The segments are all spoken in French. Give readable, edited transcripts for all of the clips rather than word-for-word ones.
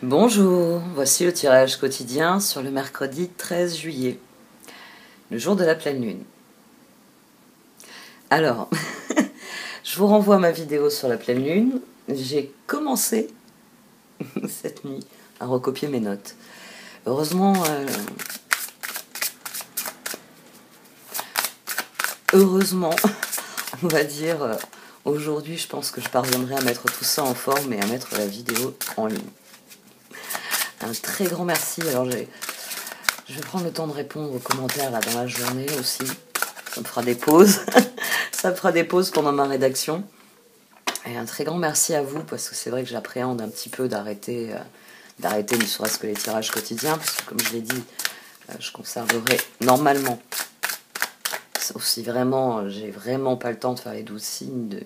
Bonjour, voici le tirage quotidien sur le mercredi 13 juillet, le jour de la pleine lune. Alors, je vous renvoie à ma vidéo sur la pleine lune. J'ai commencé cette nuit à recopier mes notes. Heureusement, on va dire, aujourd'hui, je pense que je parviendrai à mettre tout ça en forme et à mettre la vidéo en ligne. Un très grand merci. Alors, je vais prendre le temps de répondre aux commentaires là dans la journée aussi. Ça me fera des pauses. Ça me fera des pauses pendant ma rédaction. Et un très grand merci à vous, parce que c'est vrai que j'appréhende un petit peu d'arrêter ne serait-ce que les tirages quotidiens, parce que comme je l'ai dit, je conserverai normalement, sauf si vraiment j'ai vraiment pas le temps de faire les 12 signes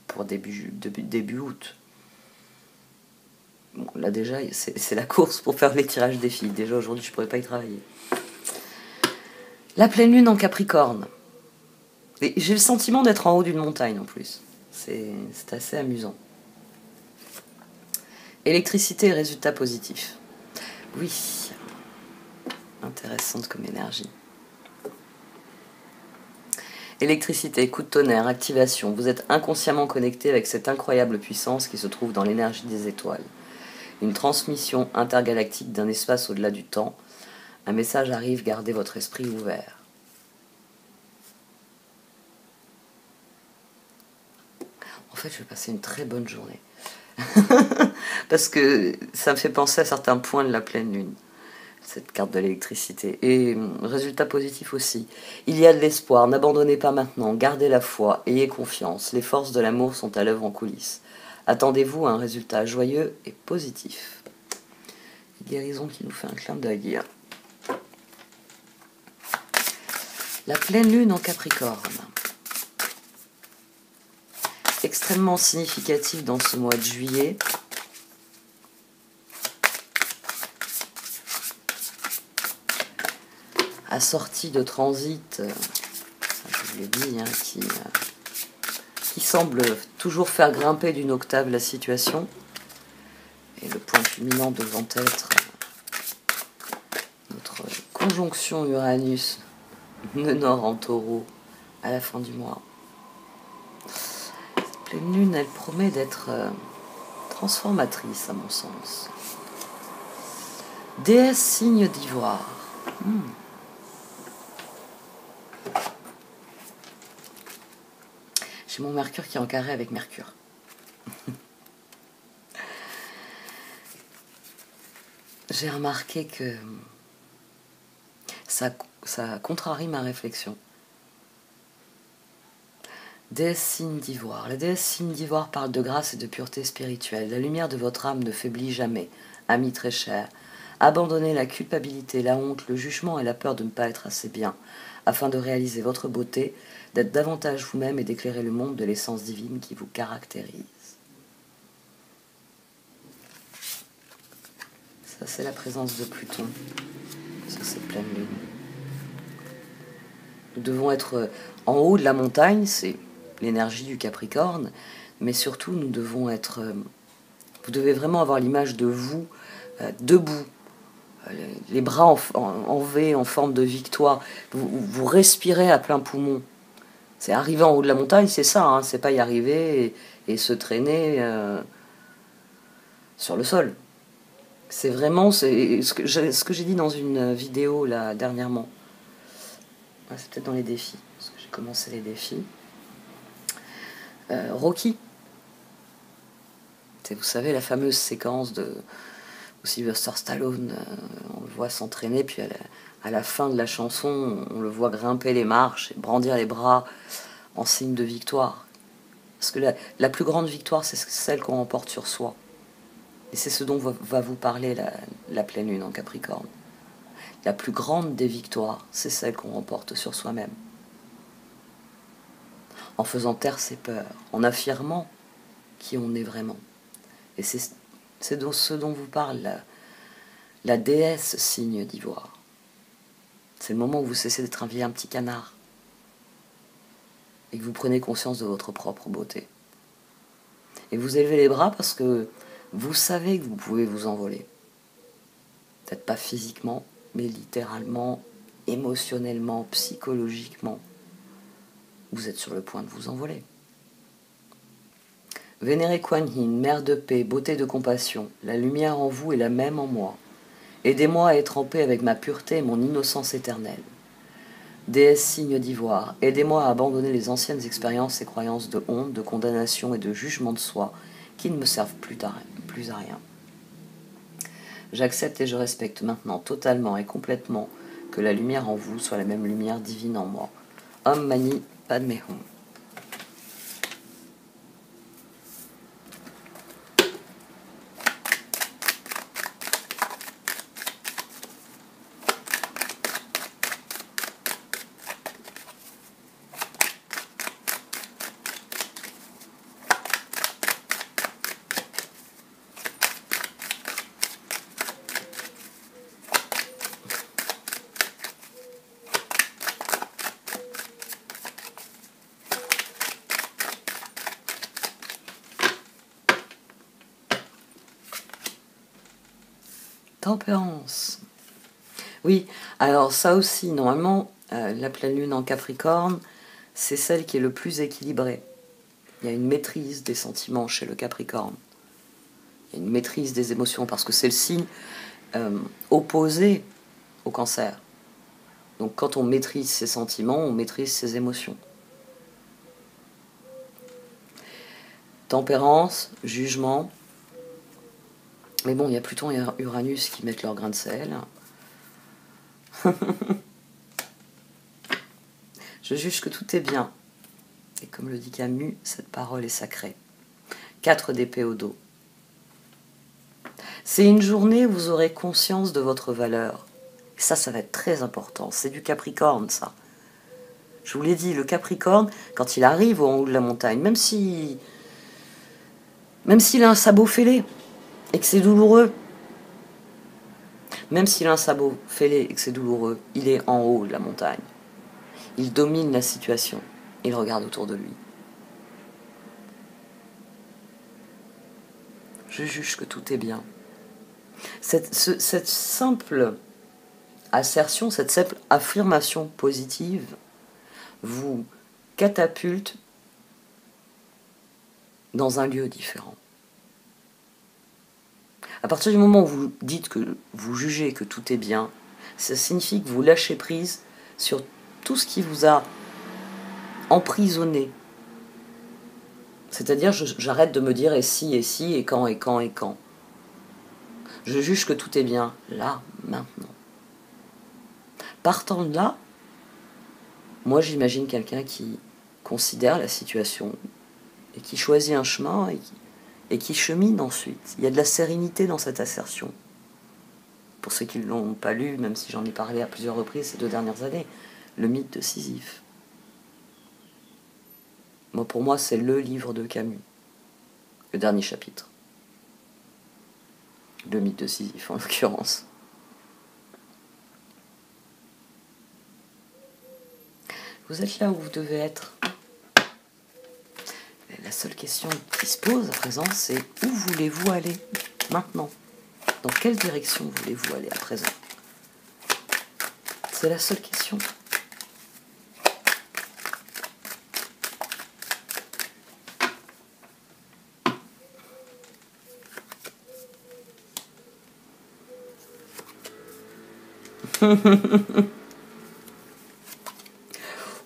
pour début août. Bon, là déjà, c'est la course pour faire les tirages des filles. Déjà aujourd'hui, je pourrais pas y travailler. La pleine lune en Capricorne. Et j'ai le sentiment d'être en haut d'une montagne en plus. C'est assez amusant. Électricité et résultats positifs. Oui, intéressante comme énergie. Électricité, coup de tonnerre, activation. Vous êtes inconsciemment connecté avec cette incroyable puissance qui se trouve dans l'énergie des étoiles. Une transmission intergalactique d'un espace au-delà du temps. Un message arrive, gardez votre esprit ouvert. En fait, je vais passer une très bonne journée. Parce que ça me fait penser à certains points de la pleine lune, cette carte de l'électricité. Et résultat positif aussi. Il y a de l'espoir, n'abandonnez pas maintenant, gardez la foi, ayez confiance. Les forces de l'amour sont à l'œuvre en coulisses. Attendez-vous à un résultat joyeux et positif. Guérison qui nous fait un clin d'œil. La pleine lune en Capricorne. Extrêmement significatif dans ce mois de juillet. Assorti de transit, je vous l'ai dit, qui semble toujours faire grimper d'une octave la situation. Et le point culminant devant être notre conjonction Uranus, nœud nord en taureau, à la fin du mois. Cette pleine lune, elle promet d'être transformatrice à mon sens. Déesse signe d'ivoire. J'ai mon Mercure qui est en carré avec Mercure. J'ai remarqué que ça contrarie ma réflexion. Déesse signe d'ivoire. La déesse signe d'ivoire parle de grâce et de pureté spirituelle. La lumière de votre âme ne faiblit jamais, ami très cher. Abandonnez la culpabilité, la honte, le jugement et la peur de ne pas être assez bien, afin de réaliser votre beauté, d'être davantage vous-même et d'éclairer le monde de l'essence divine qui vous caractérise. Ça, c'est la présence de Pluton sur cette pleine lune. Nous devons être en haut de la montagne, c'est l'énergie du Capricorne, mais surtout nous devons être... vous devez vraiment avoir l'image de vous debout, les bras en V, en forme de victoire. Vous respirez à plein poumon. C'est arriver en haut de la montagne, c'est ça, hein, c'est pas y arriver et se traîner sur le sol. C'est vraiment ce que j'ai dit dans une vidéo là dernièrement. C'est peut-être dans les défis, parce que j'ai commencé les défis. Rocky. Vous savez, la fameuse séquence de Sylvester Stallone, on le voit s'entraîner, puis à la fin de la chanson, on le voit grimper les marches et brandir les bras en signe de victoire. Parce que la plus grande victoire, c'est celle qu'on remporte sur soi. Et c'est ce dont va vous parler la pleine lune en Capricorne. La plus grande des victoires, c'est celle qu'on remporte sur soi-même. En faisant taire ses peurs, en affirmant qui on est vraiment. Et c'est ce dont vous parle la déesse signe d'ivoire. C'est le moment où vous cessez d'être un vilain petit canard et que vous prenez conscience de votre propre beauté. Et vous élevez les bras parce que Vous savez que vous pouvez vous envoler. Peut-être pas physiquement, mais littéralement, émotionnellement, psychologiquement. Vous êtes sur le point de vous envoler. Vénérée Kuan Yin, mère de paix, beauté de compassion, la lumière en vous est la même en moi. Aidez-moi à être en paix avec ma pureté et mon innocence éternelle. Déesse signe d'ivoire, aidez-moi à abandonner les anciennes expériences et croyances de honte, de condamnation et de jugement de soi qui ne me servent plus à rien. J'accepte et je respecte maintenant totalement et complètement que la lumière en vous soit la même lumière divine en moi. Om Mani Padme Hum. Tempérance. Oui, alors ça aussi, normalement, la pleine lune en Capricorne, c'est celle qui est le plus équilibrée. Il y a une maîtrise des sentiments chez le Capricorne. Il y a une maîtrise des émotions parce que c'est le signe opposé au Cancer. Donc quand on maîtrise ses sentiments, on maîtrise ses émotions. Tempérance, jugement. Mais bon, il y a Pluton et Uranus qui mettent leur grain de sel. Je juge que tout est bien. Et comme le dit Camus, cette parole est sacrée. 4 d'épée au dos. C'est une journée où vous aurez conscience de votre valeur. Et ça va être très important. C'est du Capricorne, ça. Je vous l'ai dit, le Capricorne, quand il arrive au haut de la montagne, même s'il a un sabot fêlé et que c'est douloureux, même s'il a un sabot fêlé et que c'est douloureux, il est en haut de la montagne. Il domine la situation. Il regarde autour de lui. Je juge que tout est bien. Cette simple assertion, cette simple affirmation positive vous catapulte dans un lieu différent. À partir du moment où vous dites que vous jugez que tout est bien, ça signifie que vous lâchez prise sur tout ce qui vous a emprisonné. C'est-à-dire, j'arrête de me dire et si, et quand, et quand, et quand. Je juge que tout est bien, là, maintenant. Partant de là, moi j'imagine quelqu'un qui considère la situation et qui choisit un chemin et qui chemine ensuite. Il y a de la sérénité dans cette assertion. Pour ceux qui ne l'ont pas lu, même si j'en ai parlé à plusieurs reprises ces 2 dernières années, le mythe de Sisyphe. Pour moi, c'est le livre de Camus, le dernier chapitre. Le mythe de Sisyphe, en l'occurrence. Vous êtes là où vous devez être. La seule question qui se pose à présent, c'est où voulez-vous aller maintenant? Dans quelle direction voulez-vous aller à présent? C'est la seule question.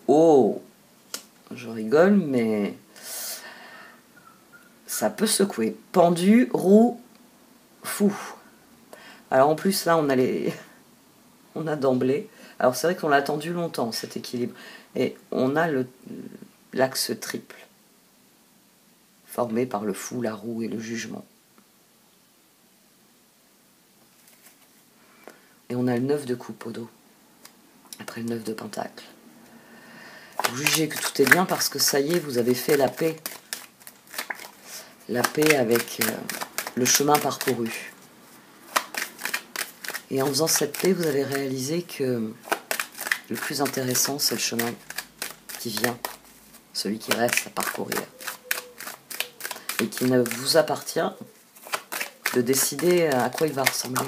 Oh, je rigole, mais ça peut secouer. Pendu, roue, fou. Alors en plus là, on a d'emblée. Alors c'est vrai qu'on l'a attendu longtemps cet équilibre, et on a l'axe triple formé par le fou, la roue et le jugement. Et on a le 9 de coupe au dos, après le 9 de pentacle. Vous jugez que tout est bien parce que ça y est, vous avez fait la paix. La paix avec le chemin parcouru. Et en faisant cette paix, vous avez réalisé que le plus intéressant, c'est le chemin qui vient, celui qui reste à parcourir. Et qui ne vous appartient de décider à quoi il va ressembler.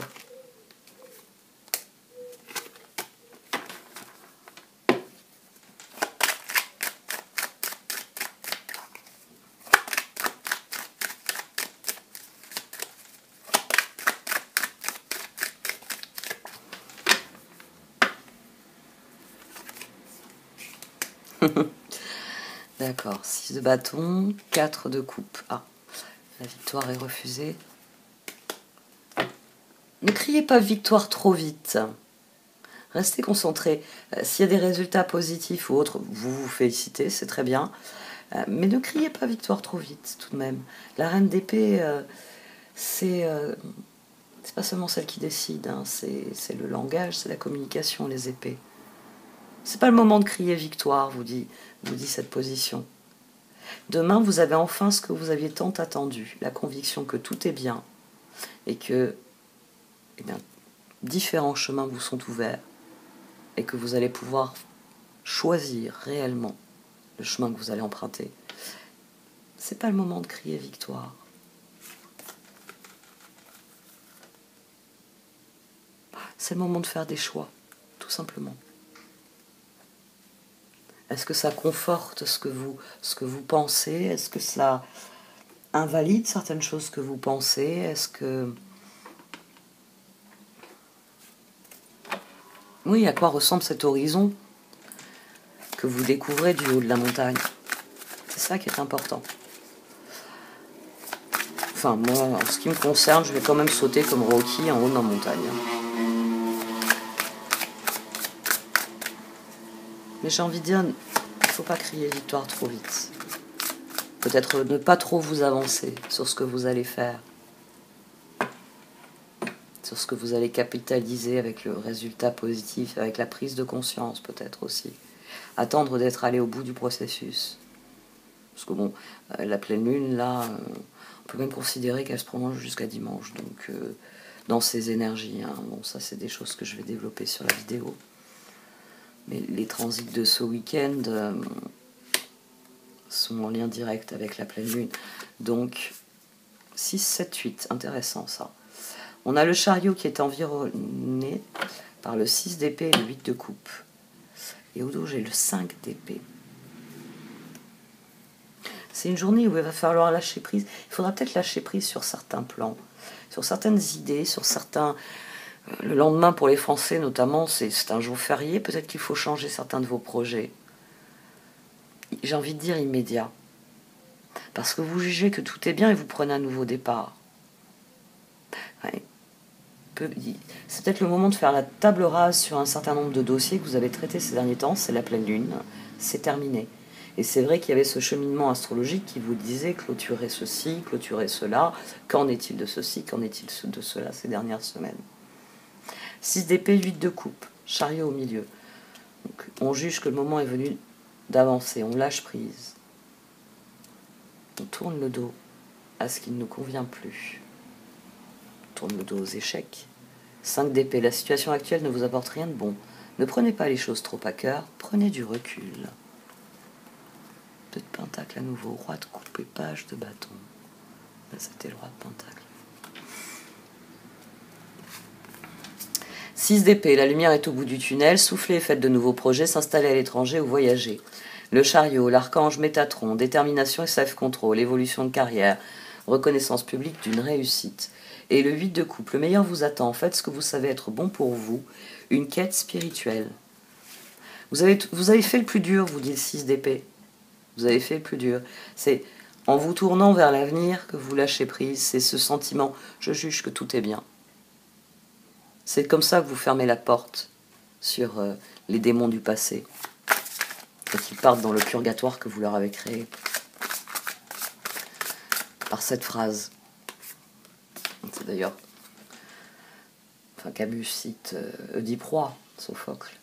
D'accord, 6 de bâton, 4 de coupe. Ah, la victoire est refusée. Ne criez pas victoire trop vite. Restez concentré. S'il y a des résultats positifs ou autres, vous vous félicitez, c'est très bien. Mais ne criez pas victoire trop vite, tout de même. La reine d'épée, c'est pas seulement celle qui décide, hein, c'est le langage, c'est la communication, les épées. C'est pas le moment de crier victoire, vous dit cette position. Demain, vous avez enfin ce que vous aviez tant attendu, la conviction que tout est bien et que différents chemins vous sont ouverts et que vous allez pouvoir choisir réellement le chemin que vous allez emprunter. C'est pas le moment de crier victoire. C'est le moment de faire des choix, tout simplement. Est-ce que ça conforte ce que vous pensez? Est-ce que ça invalide certaines choses que vous pensez? Est-ce que... Oui, à quoi ressemble cet horizon que vous découvrez du haut de la montagne? C'est ça qui est important. Enfin, moi, en ce qui me concerne, je vais quand même sauter comme Rocky en haut de la montagne. Mais j'ai envie de dire, il ne faut pas crier victoire trop vite. Peut-être ne pas trop vous avancer sur ce que vous allez faire. Sur ce que vous allez capitaliser avec le résultat positif, avec la prise de conscience peut-être aussi. Attendre d'être allé au bout du processus. Parce que bon, la pleine lune, là, on peut même considérer qu'elle se prolonge jusqu'à dimanche. Donc, dans ces énergies, hein. Bon, ça c'est des choses que je vais développer sur la vidéo. Mais les transits de ce week-end sont en lien direct avec la pleine lune. Donc, 6, 7, 8, intéressant ça. On a le chariot qui est environné par le 6 d'épée et le 8 de coupe. Et au dos, j'ai le 5 d'épée. C'est une journée où il va falloir lâcher prise. Il faudra peut-être lâcher prise sur certains plans, sur certaines idées, sur certains... Le lendemain, pour les Français notamment, c'est un jour férié. Peut-être qu'il faut changer certains de vos projets. J'ai envie de dire immédiat. Parce que vous jugez que tout est bien et vous prenez un nouveau départ. Ouais. C'est peut-être le moment de faire la table rase sur un certain nombre de dossiers que vous avez traités ces derniers temps. C'est la pleine lune. C'est terminé. Et c'est vrai qu'il y avait ce cheminement astrologique qui vous disait clôturer ceci, clôturer cela. Qu'en est-il de ceci, qu'en est-il de cela ces dernières semaines? 6 d'épée, 8 de coupe, chariot au milieu. Donc, on juge que le moment est venu d'avancer, on lâche prise. On tourne le dos à ce qui ne nous convient plus. On tourne le dos aux échecs. 5 d'épée, la situation actuelle ne vous apporte rien de bon. Ne prenez pas les choses trop à cœur, prenez du recul. 2 de pentacle à nouveau, roi de coupe et page de bâton. Là, c'était le roi de pentacle. 6 d'épée, la lumière est au bout du tunnel, soufflez et faites de nouveaux projets, s'installer à l'étranger ou voyager. Le chariot, l'archange Métatron, détermination et self-control, évolution de carrière, reconnaissance publique d'une réussite. Et le 8 de coupe, le meilleur vous attend, faites ce que vous savez être bon pour vous, une quête spirituelle. Vous avez fait le plus dur, vous dit le 6 d'épée. Vous avez fait le plus dur. C'est en vous tournant vers l'avenir que vous lâchez prise, c'est ce sentiment, je juge que tout est bien. C'est comme ça que vous fermez la porte sur les démons du passé et qu'ils partent dans le purgatoire que vous leur avez créé. Par cette phrase. C'est d'ailleurs... Enfin, Camus cite Oedipe Roi, Sophocle.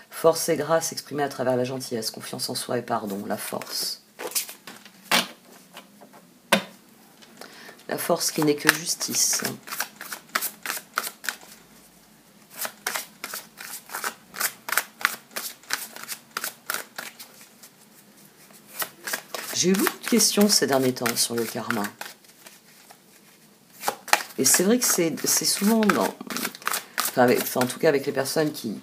Force et grâce exprimée à travers la gentillesse, confiance en soi et pardon, la force. La force qui n'est que justice. J'ai eu beaucoup de questions ces derniers temps sur le karma. Et c'est vrai que c'est souvent en tout cas avec les personnes qui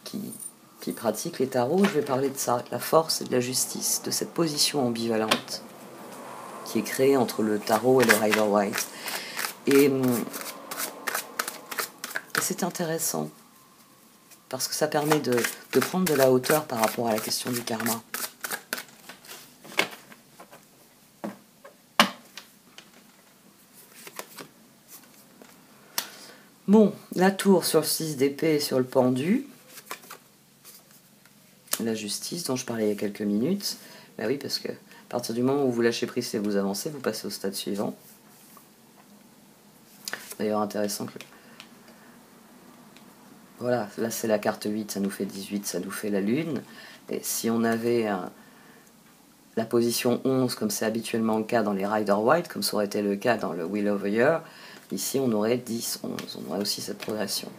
pratiquent les tarots, je vais parler de ça, de la force et de la justice, de cette position ambivalente qui est créée entre le tarot et le Rider-Waite. Et c'est intéressant, parce que ça permet de prendre de la hauteur par rapport à la question du karma. Bon, la tour sur le 6 d'épée et sur le pendu. La justice dont je parlais il y a quelques minutes. Ben oui, parce que à partir du moment où vous lâchez prise et vous avancez, vous passez au stade suivant. D'ailleurs, intéressant que... Voilà, là c'est la carte 8, ça nous fait 18, ça nous fait la lune. Et si on avait la position 11, comme c'est habituellement le cas dans les Rider-Waite, comme ça aurait été le cas dans le Wheel of the Year, ici on aurait 10, 11, on aurait aussi cette progression.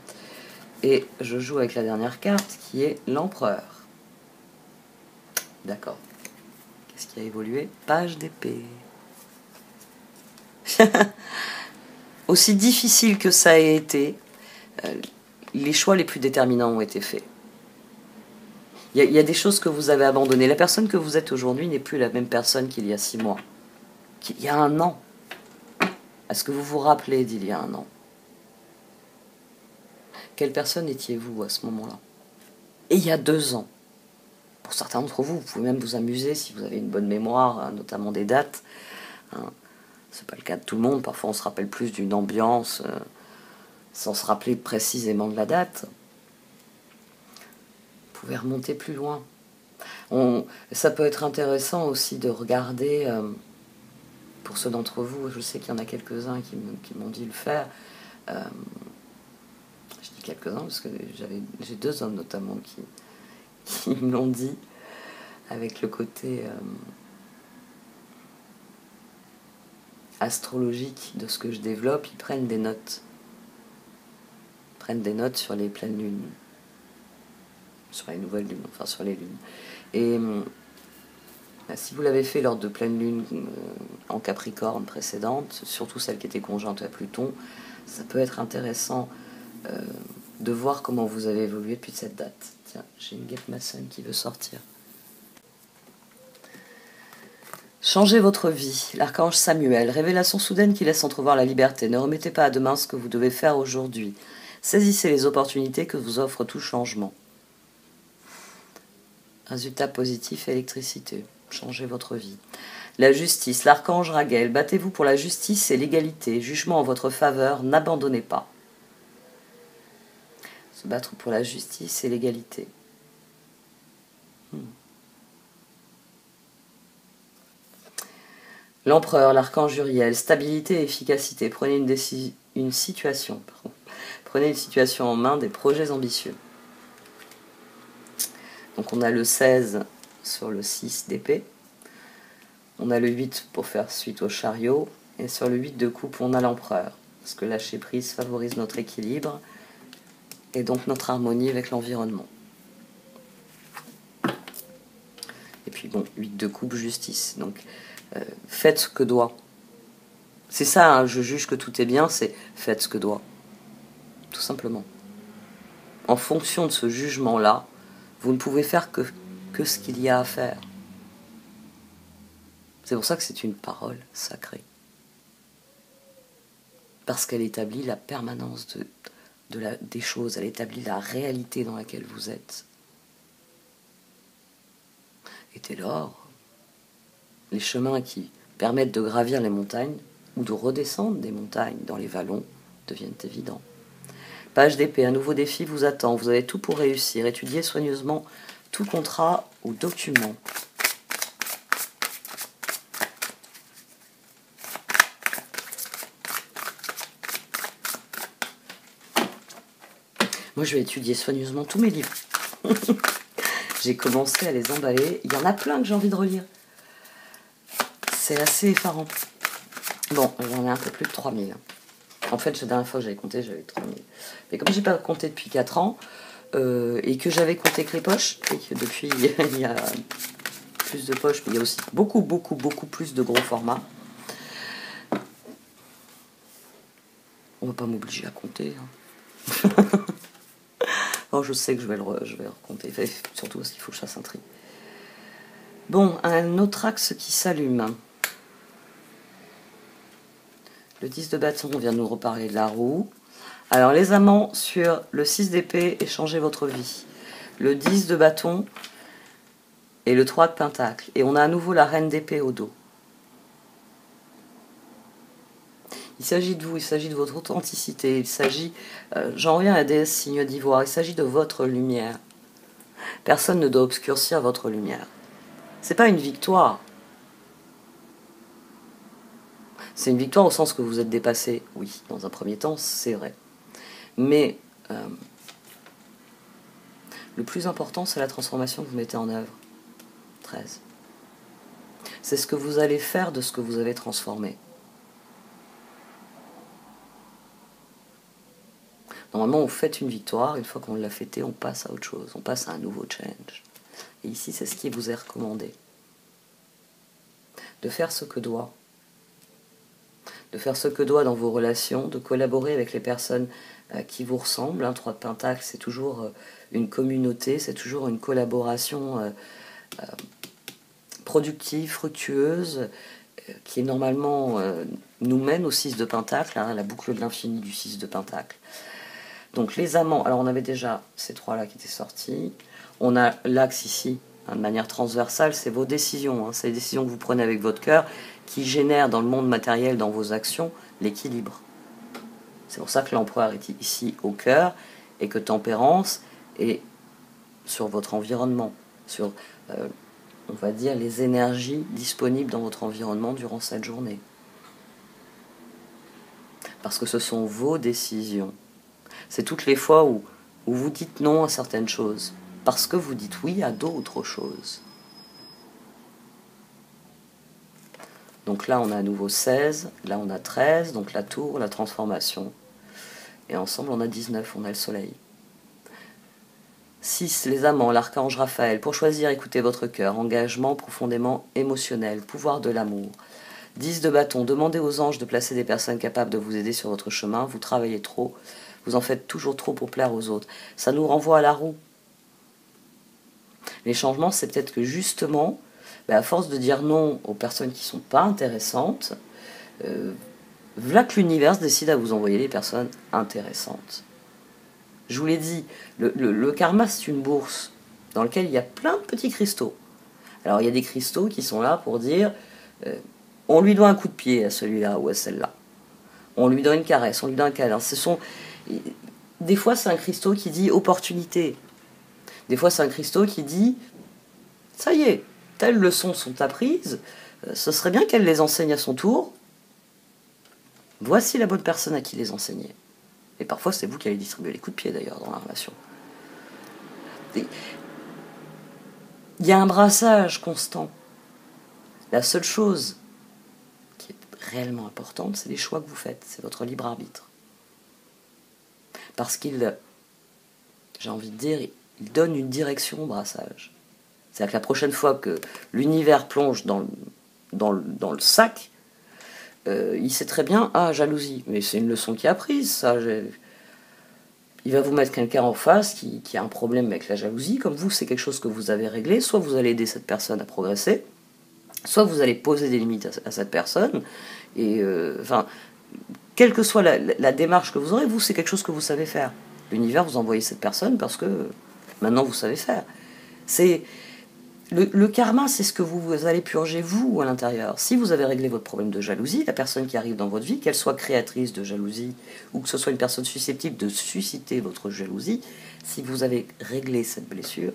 Et je joue avec la dernière carte qui est l'empereur. D'accord. Qu'est-ce qui a évolué? Page d'épée. Aussi difficile que ça ait été, les choix les plus déterminants ont été faits. Il y a des choses que vous avez abandonnées. La personne que vous êtes aujourd'hui n'est plus la même personne qu'il y a 6 mois, qu'il y a un an. Est-ce que vous vous rappelez d'il y a un an? Quelle personne étiez-vous à ce moment-là? Et il y a 2 ans. Pour certains d'entre vous, vous pouvez même vous amuser si vous avez une bonne mémoire, notamment des dates. C'est pas le cas de tout le monde. Parfois, on se rappelle plus d'une ambiance sans se rappeler précisément de la date. Vous pouvez remonter plus loin. Ça peut être intéressant aussi de regarder, pour ceux d'entre vous, je sais qu'il y en a quelques-uns qui m'ont dit le faire. Je dis quelques-uns parce que j'ai 2 hommes notamment qui me l'ont dit, avec le côté astrologique de ce que je développe. Ils prennent des notes. Ils prennent des notes sur les pleines lunes, sur les nouvelles lunes, enfin sur les lunes. Et si vous l'avez fait lors de pleine lune en Capricorne précédente, surtout celle qui était conjointe à Pluton, ça peut être intéressant de voir comment vous avez évolué depuis cette date. Tiens, j'ai une guêpe maçonne qui veut sortir. Changez votre vie. L'archange Samuel. Révélation soudaine qui laisse entrevoir la liberté. Ne remettez pas à demain ce que vous devez faire aujourd'hui. Saisissez les opportunités que vous offre tout changement. Résultat positif, électricité. Changez votre vie. La justice. L'archange Raguel. Battez-vous pour la justice et l'égalité. Jugement en votre faveur. N'abandonnez pas. Se battre pour la justice et l'égalité. L'empereur, l'archange Uriel, stabilité et efficacité. Prenez une situation en main, des projets ambitieux. Donc on a le 16 sur le 6 d'épée. On a le 8 pour faire suite au chariot. Et sur le 8 de coupe, on a l'empereur. Parce que lâcher prise favorise notre équilibre et donc notre harmonie avec l'environnement. Et puis bon, 8 de coupe, justice. Donc faites ce que doit. C'est ça, hein, je juge que tout est bien, c'est faites ce que doit. Tout simplement. En fonction de ce jugement-là, vous ne pouvez faire que ce qu'il y a à faire. C'est pour ça que c'est une parole sacrée. Parce qu'elle établit la permanence des choses, elle établit la réalité dans laquelle vous êtes. Et dès lors, les chemins qui permettent de gravir les montagnes ou de redescendre des montagnes dans les vallons deviennent évidents. Page d'épée, un nouveau défi vous attend. Vous avez tout pour réussir. Étudiez soigneusement tout contrat ou document. Moi, je vais étudier soigneusement tous mes livres. J'ai commencé à les emballer. Il y en a plein que j'ai envie de relire. C'est assez effarant. Bon, j'en ai un peu plus de 3000. En fait, la dernière fois que j'avais compté, j'avais 3000. Mais comme j'ai pas compté depuis 4 ans, et que j'avais compté que les poches, et que depuis, il y a plus de poches, mais il y a aussi beaucoup plus de gros formats. On va pas m'obliger à compter. Oh, je sais que je vais le recompter. Surtout parce qu'il faut que je fasse un tri. Bon, un autre axe qui s'allume. Le 10 de bâton, on vient de nous reparler de la roue. Alors, les amants, sur le 6 d'épée, échangez votre vie. Le 10 de bâton et le 3 de pentacle. Et on a à nouveau la reine d'épée au dos. Il s'agit de vous, il s'agit de votre authenticité, il s'agit, j'en reviens à la déesse signe d'ivoire, il s'agit de votre lumière. Personne ne doit obscurcir votre lumière. C'est pas une victoire. C'est une victoire au sens que vous êtes dépassé, oui, dans un premier temps, c'est vrai. Mais le plus important, c'est la transformation que vous mettez en œuvre. 13. C'est ce que vous allez faire de ce que vous avez transformé. Normalement, vous faites une victoire, une fois qu'on l'a fêtée, on passe à autre chose, on passe à un nouveau change. Et ici, c'est ce qui vous est recommandé. De faire ce que doit. De faire ce que doit dans vos relations, de collaborer avec les personnes qui vous ressemblent. Un 3 de pentacle, c'est toujours une communauté, c'est toujours une collaboration productive, fructueuse, qui normalement nous mène au 6 de pentacle, hein, la boucle de l'infini du 6 de pentacle. Donc les amants, alors on avait déjà ces trois-là qui étaient sortis. On a l'axe ici, hein, de manière transversale, c'est vos décisions. Hein, c'est les décisions que vous prenez avec votre cœur qui génèrent dans le monde matériel, dans vos actions, l'équilibre. C'est pour ça que l'empereur est ici au cœur et que tempérance est sur votre environnement, sur, on va dire, les énergies disponibles dans votre environnement durant cette journée. Parce que ce sont vos décisions. C'est toutes les fois où vous dites non à certaines choses, parce que vous dites oui à d'autres choses. Donc là, on a à nouveau 16, là on a 13, donc la tour, la transformation. Et ensemble, on a 19, on a le soleil. 6, les amants, l'archange Raphaël. Pour choisir, écoutez votre cœur, engagement profondément émotionnel, pouvoir de l'amour. 10 de bâton, demandez aux anges de placer des personnes capables de vous aider sur votre chemin, vous travaillez trop. Vous en faites toujours trop pour plaire aux autres. Ça nous renvoie à la roue. Les changements, c'est peut-être que justement, à force de dire non aux personnes qui ne sont pas intéressantes, voilà que l'univers décide à vous envoyer les personnes intéressantes. Je vous l'ai dit, le karma, c'est une bourse dans laquelle il y a plein de petits cristaux. Alors, il y a des cristaux qui sont là pour dire on lui doit un coup de pied à celui-là ou à celle-là. On lui donne une caresse, on lui donne un câlin. Des fois, c'est un cristaux qui dit opportunité. Des fois, c'est un cristaux qui dit ça y est, telles leçons sont apprises, ce serait bien qu'elle les enseigne à son tour. Voici la bonne personne à qui les enseigner. Et parfois, c'est vous qui allez distribuer les coups de pied d'ailleurs dans la relation. Il y a un brassage constant. La seule chose qui est réellement importante, c'est les choix que vous faites, c'est votre libre arbitre. Parce qu'il, j'ai envie de dire, il donne une direction au brassage. C'est-à-dire que la prochaine fois que l'univers plonge dans le sac, il sait très bien, jalousie, mais c'est une leçon qui a apprise, ça. Il va vous mettre quelqu'un en face qui a un problème avec la jalousie, comme vous, c'est quelque chose que vous avez réglé, soit vous allez aider cette personne à progresser, soit vous allez poser des limites à cette personne, et quelle que soit la démarche que vous aurez, vous, c'est quelque chose que vous savez faire. L'univers vous envoie cette personne parce que maintenant vous savez faire. C'est le karma, c'est ce que vous allez purger vous à l'intérieur. Si vous avez réglé votre problème de jalousie, la personne qui arrive dans votre vie, qu'elle soit créatrice de jalousie ou que ce soit une personne susceptible de susciter votre jalousie, si vous avez réglé cette blessure,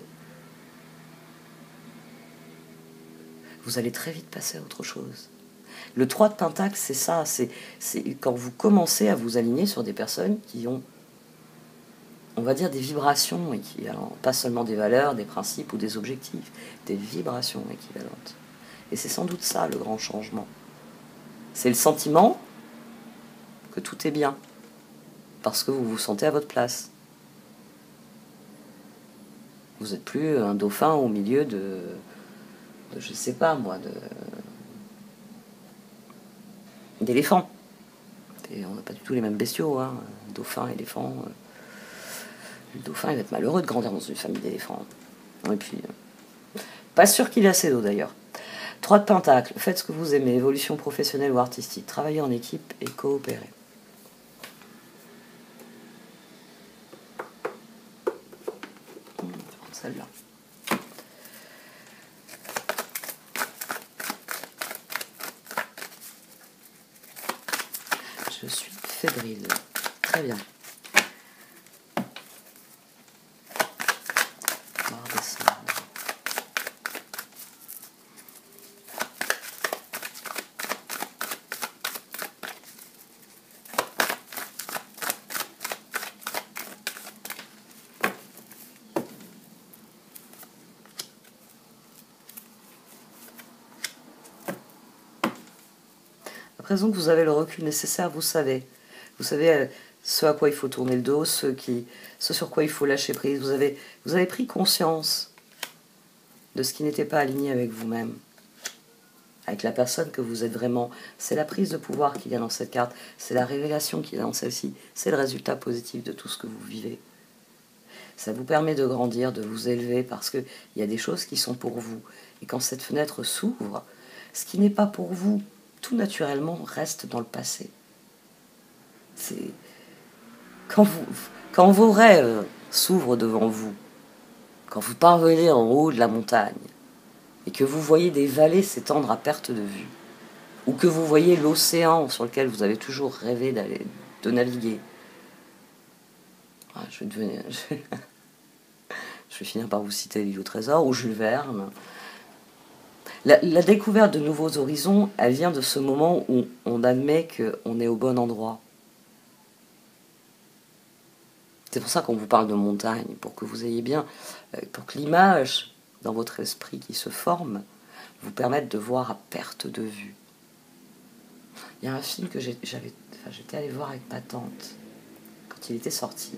vous allez très vite passer à autre chose. Le 3 de pentacle, c'est ça, c'est quand vous commencez à vous aligner sur des personnes qui ont, on va dire, des vibrations équivalentes, pas seulement des valeurs, des principes ou des objectifs, des vibrations équivalentes. Et c'est sans doute ça le grand changement. C'est le sentiment que tout est bien, parce que vous vous sentez à votre place. Vous n'êtes plus un dauphin au milieu de je sais pas moi, d'éléphants. Et on n'a pas du tout les mêmes bestiaux, hein. Dauphin, éléphant. Le dauphin, il va être malheureux de grandir dans une famille d'éléphants. Et puis, pas sûr qu'il ait assez d'eau d'ailleurs. 3 de Pentacle, faites ce que vous aimez, évolution professionnelle ou artistique, travaillez en équipe et coopérez. Je vais prendre celle-là. Je suis fébrile. Très bien. On va redescendre. À présent que vous avez le recul nécessaire, vous savez ce à quoi il faut tourner le dos, ce sur quoi il faut lâcher prise. Vous avez pris conscience de ce qui n'était pas aligné avec vous-même, avec la personne que vous êtes vraiment. C'est la prise de pouvoir qu'il y a dans cette carte, c'est la révélation qu'il y a dans celle-ci, c'est le résultat positif de tout ce que vous vivez. Ça vous permet de grandir, de vous élever, parce qu'il y a des choses qui sont pour vous. Et quand cette fenêtre s'ouvre, ce qui n'est pas pour vous, tout naturellement reste dans le passé. C'est quand vos rêves s'ouvrent devant vous, quand vous parvenez en haut de la montagne et que vous voyez des vallées s'étendre à perte de vue, ou que vous voyez l'océan sur lequel vous avez toujours rêvé de naviguer. Ah, je vais finir par vous citer l'île au trésor ou Jules Verne. La découverte de nouveaux horizons, elle vient de ce moment où on admet qu'on est au bon endroit. C'est pour ça qu'on vous parle de montagne, pour que vous ayez bien, pour que l'image dans votre esprit qui se forme vous permette de voir à perte de vue. Il y a un film que j'étais allée voir avec ma tante quand il était sorti.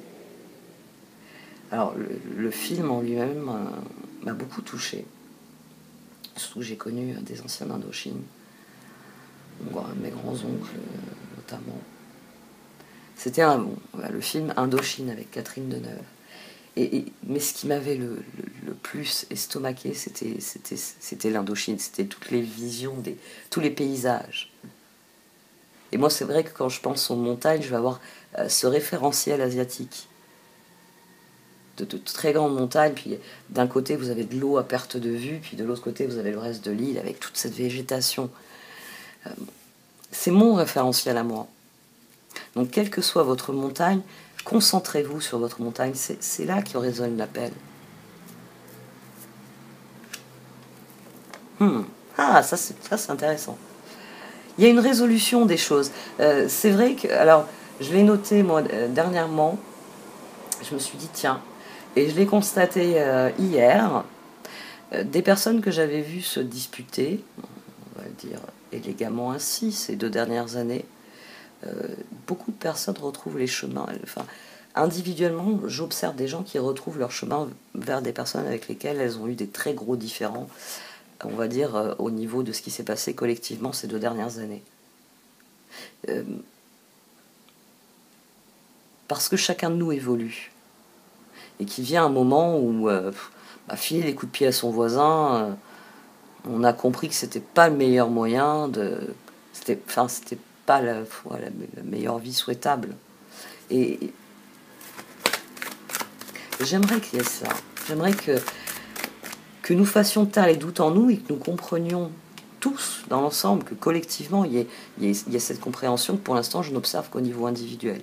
Alors le film en lui-même m'a beaucoup touchée. Surtout que j'ai connu des anciens d'Indochine, mes grands-oncles notamment. C'était le film Indochine avec Catherine Deneuve. Mais ce qui m'avait le plus estomaqué, c'était l'Indochine, c'était toutes les visions, tous les paysages. Et moi, c'est vrai que quand je pense aux montagnes, je vais avoir ce référentiel asiatique. De très grandes montagnes, puis d'un côté vous avez de l'eau à perte de vue, puis de l'autre côté vous avez le reste de l'île avec toute cette végétation. C'est mon référentiel à moi. Donc quelle que soit votre montagne, concentrez-vous sur votre montagne, c'est là que résonne l'appel. Ah, ça c'est intéressant. Il y a une résolution des choses. C'est vrai que, alors je l'ai noté moi dernièrement, je me suis dit tiens, et je l'ai constaté hier, des personnes que j'avais vues se disputer, on va dire élégamment ainsi, ces 2 dernières années, beaucoup de personnes retrouvent les chemins. Enfin, individuellement, j'observe des gens qui retrouvent leur chemin vers des personnes avec lesquelles elles ont eu des très gros différends, on va dire, au niveau de ce qui s'est passé collectivement ces 2 dernières années. Parce que chacun de nous évolue. Et qu'il vient un moment où filer des coups de pied à son voisin, on a compris que c'était pas le meilleur moyen c'était pas la meilleure vie souhaitable. Et j'aimerais qu'il y ait ça. J'aimerais que nous fassions taire les doutes en nous et que nous comprenions tous dans l'ensemble, que collectivement il y ait cette compréhension que pour l'instant je n'observe qu'au niveau individuel.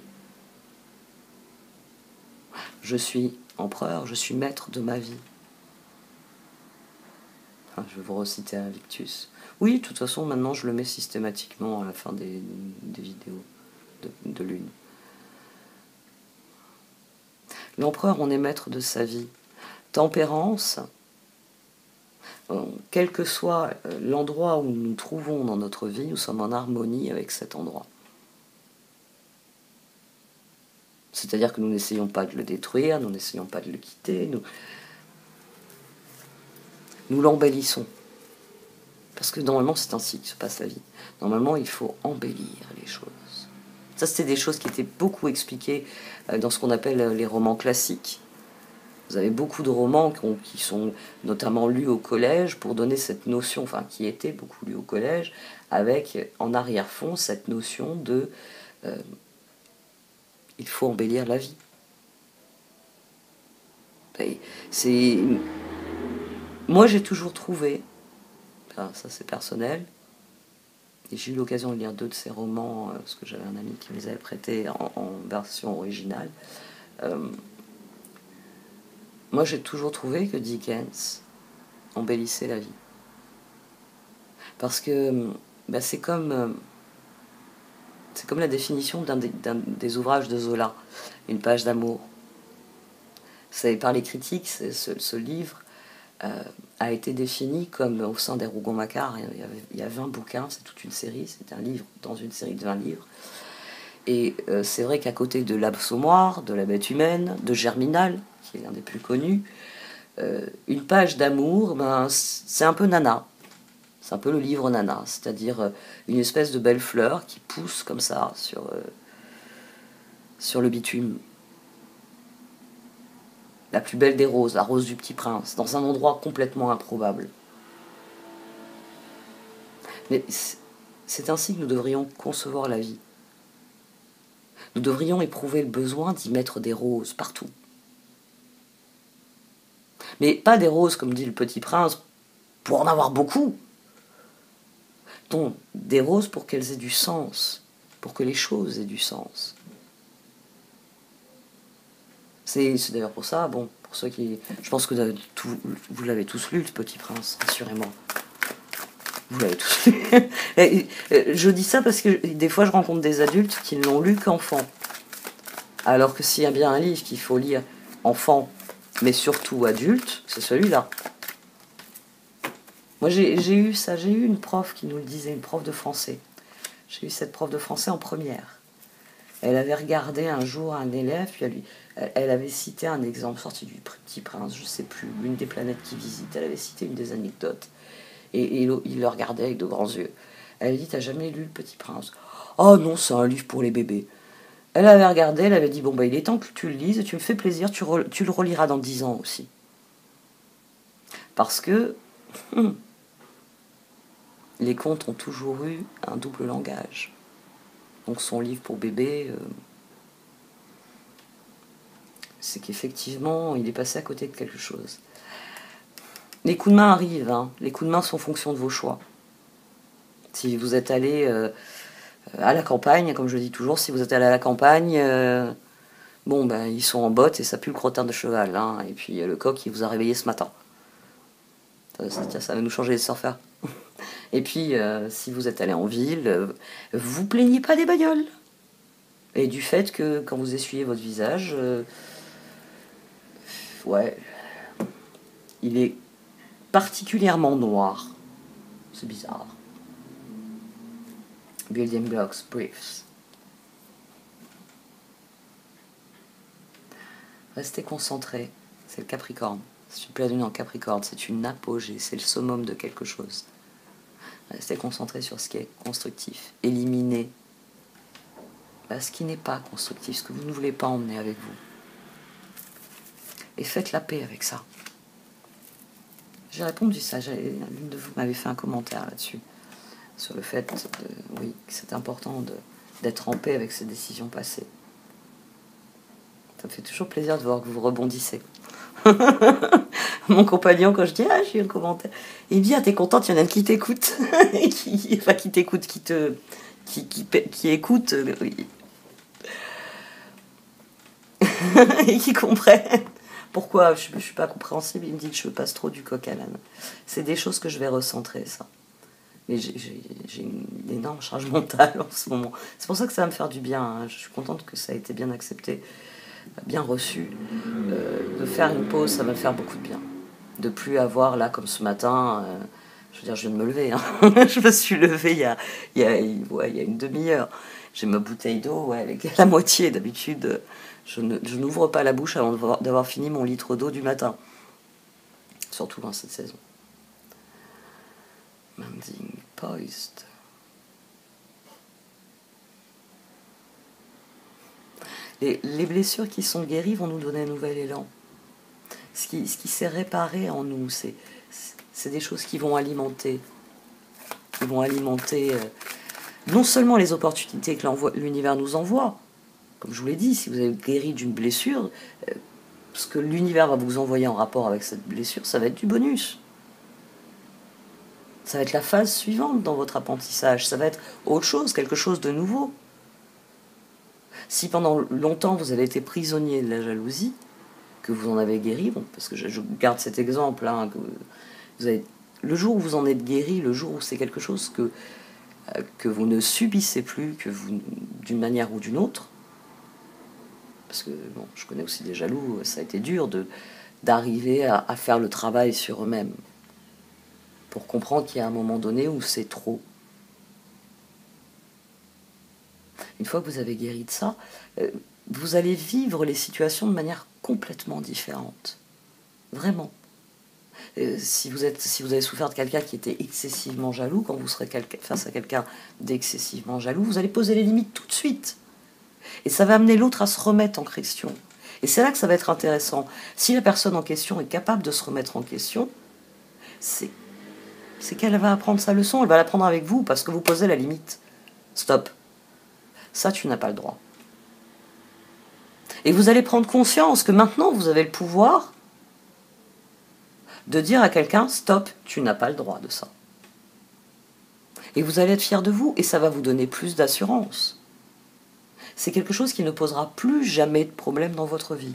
Je suis empereur, je suis maître de ma vie. Enfin, je vais vous reciter Invictus. Oui, de toute façon, maintenant je le mets systématiquement à la fin des vidéos de lune. L'empereur, on est maître de sa vie. Tempérance, quel que soit l'endroit où nous nous trouvons dans notre vie, nous sommes en harmonie avec cet endroit. C'est-à-dire que nous n'essayons pas de le détruire, nous n'essayons pas de le quitter, nous l'embellissons. Parce que normalement, c'est ainsi que se passe la vie. Normalement, il faut embellir les choses. Ça, c'était des choses qui étaient beaucoup expliquées dans ce qu'on appelle les romans classiques. Vous avez beaucoup de romans qui sont notamment lus au collège pour donner cette notion, enfin qui étaient beaucoup lus au collège, avec en arrière-fond cette notion de il faut embellir la vie. C'est... Moi j'ai toujours trouvé, enfin, ça c'est personnel, et j'ai eu l'occasion de lire 2 de ces romans, parce que j'avais un ami qui me les avait prêtés en version originale. Moi j'ai toujours trouvé que Dickens embellissait la vie. Parce que c'est comme la définition d'un des ouvrages de Zola, une page d'amour. Par les critiques, ce livre a été défini comme, au sein des Rougon-Macquart, il y a 20 bouquins, c'est toute une série, c'est un livre dans une série de 20 livres. Et c'est vrai qu'à côté de l'Assommoir, de La Bête humaine, de Germinal, qui est l'un des plus connus, une page d'amour, c'est un peu nana. C'est un peu le livre nana, c'est-à-dire une espèce de belle fleur qui pousse comme ça sur le bitume. La plus belle des roses, la rose du Petit Prince, dans un endroit complètement improbable. Mais c'est ainsi que nous devrions concevoir la vie. Nous devrions éprouver le besoin d'y mettre des roses partout. Mais pas des roses, comme dit le Petit Prince, pour en avoir beaucoup. Non, des roses pour qu'elles aient du sens, pour que les choses aient du sens. C'est d'ailleurs pour ça, bon, pour ceux qui... Je pense que vous l'avez tous lu, le Petit Prince, assurément. Vous l'avez tous lu. Je dis ça parce que des fois je rencontre des adultes qui ne l'ont lu qu'enfant. Alors que s'il y a bien un livre qu'il faut lire enfant, mais surtout adulte, c'est celui-là. Moi j'ai eu ça, j'ai eu une prof qui nous le disait, une prof de français. J'ai eu cette prof de français en première. Elle avait regardé un jour un élève, puis elle avait cité un exemple sorti du Petit Prince, je ne sais plus, l'une des planètes qu'il visite. Elle avait cité une des anecdotes. Et il le regardait avec de grands yeux. Elle avait dit, t'as jamais lu Le Petit Prince? Oh non, c'est un livre pour les bébés. Elle avait regardé, elle avait dit, bon, il est temps que tu le lises, et tu me fais plaisir, tu le reliras dans 10 ans aussi. Parce que les contes ont toujours eu un double langage. Donc son livre pour bébé, c'est qu'effectivement, il est passé à côté de quelque chose. Les coups de main arrivent, hein. Les coups de main sont en fonction de vos choix. Si vous êtes allé à la campagne, comme je dis toujours, si vous êtes allé à la campagne, ils sont en botte et ça pue le crottin de cheval. Hein. Et puis le coq, il vous a réveillé ce matin. Ça va nous changer les surfeurs. Et puis, si vous êtes allé en ville, vous plaignez pas des bagnoles. Et du fait que quand vous essuyez votre visage, il est particulièrement noir. C'est bizarre. Building Blocks Briefs. Restez concentré. C'est le Capricorne. C'est une pleine lune en Capricorne. C'est une apogée. C'est le summum de quelque chose. Restez concentré sur ce qui est constructif. Éliminez ce qui n'est pas constructif, ce que vous ne voulez pas emmener avec vous. Et faites la paix avec ça. J'ai répondu ça. L'une de vous m'avait fait un commentaire là-dessus. Sur le fait que c'est important d'être en paix avec ses décisions passées. Ça me fait toujours plaisir de voir que vous rebondissez. Mon compagnon, quand je dis j'ai eu un commentaire, il me dit t'es contente, il y en a qui t'écoute. Qui t'écoute, qui écoute, oui. Et qui comprennent. Pourquoi je suis pas compréhensible. Il me dit que je passe trop du coq à l'âne. C'est des choses que je vais recentrer, ça. Mais j'ai une énorme charge mentale en ce moment. C'est pour ça que ça va me faire du bien. Hein. Je suis contente que ça a été bien accepté, bien reçu. De faire une pause, ça va me faire beaucoup de bien. De plus avoir, là, comme ce matin, je viens de me lever. Hein. Je me suis levée il y a une demi-heure. J'ai ma bouteille d'eau, avec la moitié. D'habitude, je n'ouvre pas la bouche avant d'avoir fini mon litre d'eau du matin. Surtout dans cette saison. Manding poised. Les blessures qui sont guéries vont nous donner un nouvel élan. Ce qui s'est réparé en nous, c'est des choses qui vont alimenter non seulement les opportunités que l'univers nous envoie. Comme je vous l'ai dit, si vous avez guéri d'une blessure, ce que l'univers va vous envoyer en rapport avec cette blessure, ça va être du bonus. Ça va être la phase suivante dans votre apprentissage. Ça va être autre chose, quelque chose de nouveau. Si pendant longtemps vous avez été prisonnier de la jalousie, que vous en avez guéri, bon, parce que je garde cet exemple, hein, que vous avez, le jour où vous en êtes guéri, le jour où c'est quelque chose que vous ne subissez plus, d'une manière ou d'une autre, parce que bon, je connais aussi des jaloux, ça a été dur d'arriver à faire le travail sur eux-mêmes, pour comprendre qu'il y a un moment donné où c'est trop. Une fois que vous avez guéri de ça, vous allez vivre les situations de manière complètement différente. Vraiment. Si vous avez souffert de quelqu'un qui était excessivement jaloux, quand vous serez face à quelqu'un d'excessivement jaloux, vous allez poser les limites tout de suite. Et ça va amener l'autre à se remettre en question. Et c'est là que ça va être intéressant. Si la personne en question est capable de se remettre en question, c'est qu'elle va apprendre sa leçon, elle va l'apprendre avec vous, parce que vous posez la limite. Stop. Ça, tu n'as pas le droit. Et vous allez prendre conscience que maintenant, vous avez le pouvoir de dire à quelqu'un, stop, tu n'as pas le droit de ça. Et vous allez être fier de vous, et ça va vous donner plus d'assurance. C'est quelque chose qui ne posera plus jamais de problème dans votre vie.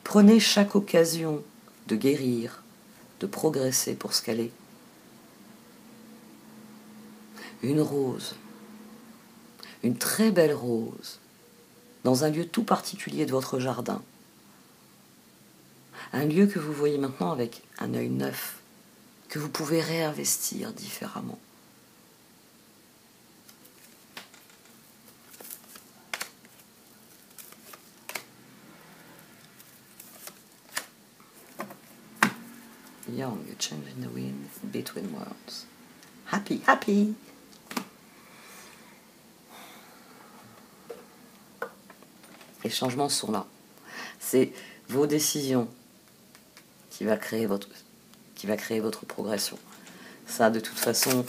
Prenez chaque occasion de guérir, de progresser pour ce qu'elle est. Une rose, une très belle rose, dans un lieu tout particulier de votre jardin. Un lieu que vous voyez maintenant avec un œil neuf, que vous pouvez réinvestir différemment. Young, a change in the wind between worlds. Happy, happy! Les changements sont là. C'est vos décisions qui va créer votre progression. Ça, de toute façon,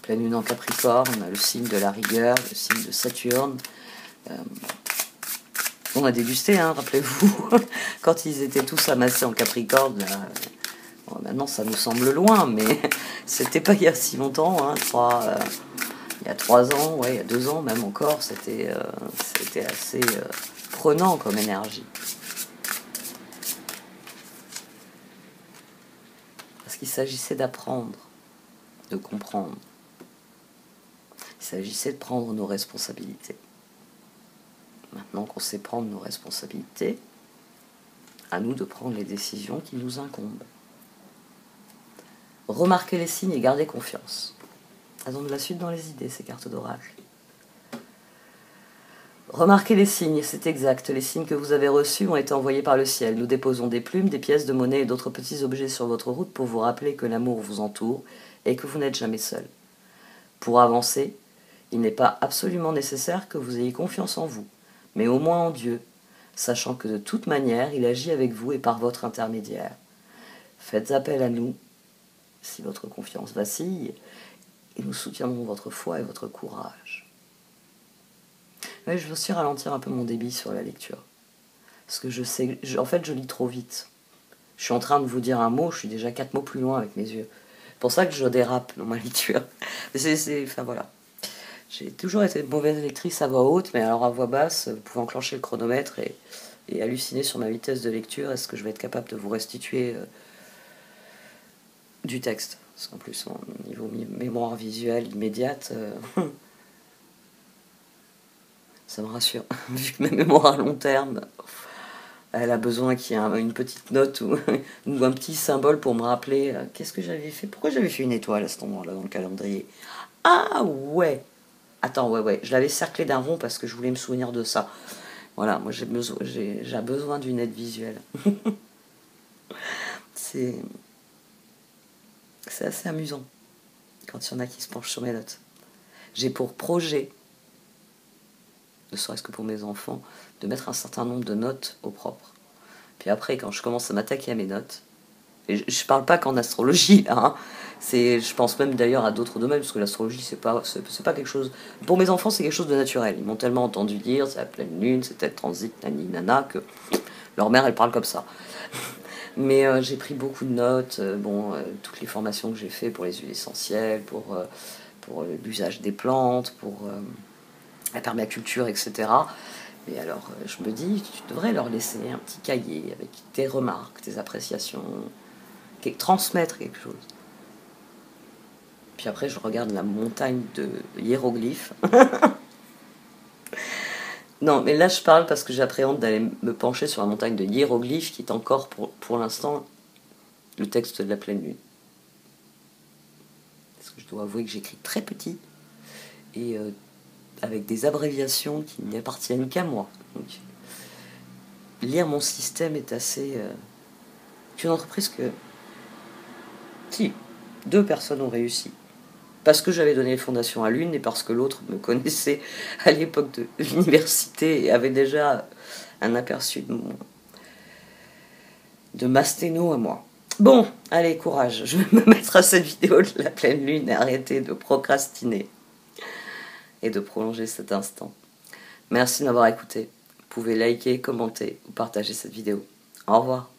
pleine lune en Capricorne, le signe de la rigueur, le signe de Saturne. On a dégusté, hein, rappelez-vous, quand ils étaient tous amassés en Capricorne. Bon, maintenant, ça nous semble loin, mais c'était pas il y a si longtemps, hein, il y a 3 ans, ouais, il y a 2 ans même encore, c'était assez prenant comme énergie. Parce qu'il s'agissait d'apprendre, de comprendre. Il s'agissait de prendre nos responsabilités. Maintenant qu'on sait prendre nos responsabilités, à nous de prendre les décisions qui nous incombent. Remarquez les signes et gardez confiance. Elles ont de la suite dans les idées, ces cartes d'oracle. Remarquez les signes, c'est exact. Les signes que vous avez reçus ont été envoyés par le ciel. Nous déposons des plumes, des pièces de monnaie et d'autres petits objets sur votre route pour vous rappeler que l'amour vous entoure et que vous n'êtes jamais seul. Pour avancer, il n'est pas absolument nécessaire que vous ayez confiance en vous, mais au moins en Dieu, sachant que de toute manière, il agit avec vous et par votre intermédiaire. Faites appel à nous si votre confiance vacille, et nous soutiendrons votre foi et votre courage. Oui, je veux aussi ralentir un peu mon débit sur la lecture. Parce que en fait, je lis trop vite. Je suis en train de vous dire un mot, je suis déjà 4 mots plus loin avec mes yeux. C'est pour ça que je dérape dans ma lecture. Enfin voilà. J'ai toujours été mauvaise lectrice à voix haute, mais alors à voix basse, vous pouvez enclencher le chronomètre et halluciner sur ma vitesse de lecture. Est-ce que je vais être capable de vous restituer du texte? Parce qu'en plus, au niveau mémoire visuelle immédiate, ça me rassure. Vu que ma mémoire à long terme, elle a besoin qu'il y ait une petite note ou un petit symbole pour me rappeler qu'est-ce que j'avais fait. Pourquoi j'avais fait une étoile à cet endroit-là dans le calendrier? Ah ouais! Attends, ouais, je l'avais cerclé d'un rond parce que je voulais me souvenir de ça. Voilà, moi j'ai besoin d'une aide visuelle. C'est assez amusant quand il y en a qui se penchent sur mes notes. j'ai pour projet, ne serait-ce que pour mes enfants, de mettre un certain nombre de notes au propre. Puis après, quand je commence à m'attaquer à mes notes, et je parle pas qu'en astrologie, hein, je pense même d'ailleurs à d'autres domaines, parce que l'astrologie, c'est pas quelque chose... Pour mes enfants, c'est quelque chose de naturel. Ils m'ont tellement entendu dire, c'est la pleine lune, c'est tel transit, nani, nana, que leur mère, elle parle comme ça. Mais j'ai pris beaucoup de notes, toutes les formations que j'ai fait pour les huiles essentielles, pour l'usage des plantes, pour la permaculture, etc. Et alors, je me dis, tu devrais leur laisser un petit cahier avec tes remarques, tes appréciations, transmettre quelque chose. Puis après, je regarde la montagne de hiéroglyphes. Non, mais là, je parle parce que j'appréhende d'aller me pencher sur la montagne de hiéroglyphes qui est encore, pour l'instant, le texte de la pleine lune. Parce que je dois avouer que j'écris très petit et avec des abréviations qui n'appartiennent qu'à moi. Donc, lire mon système est assez... C'est une entreprise que... Si, 2 personnes ont réussi. Parce que j'avais donné les fondations à l'une et parce que l'autre me connaissait à l'époque de l'université et avait déjà un aperçu de ma sténo à moi. Bon, allez, courage, je vais me mettre à cette vidéo de la pleine lune et arrêter de procrastiner et de prolonger cet instant. Merci de m'avoir écouté. Vous pouvez liker, commenter ou partager cette vidéo. Au revoir.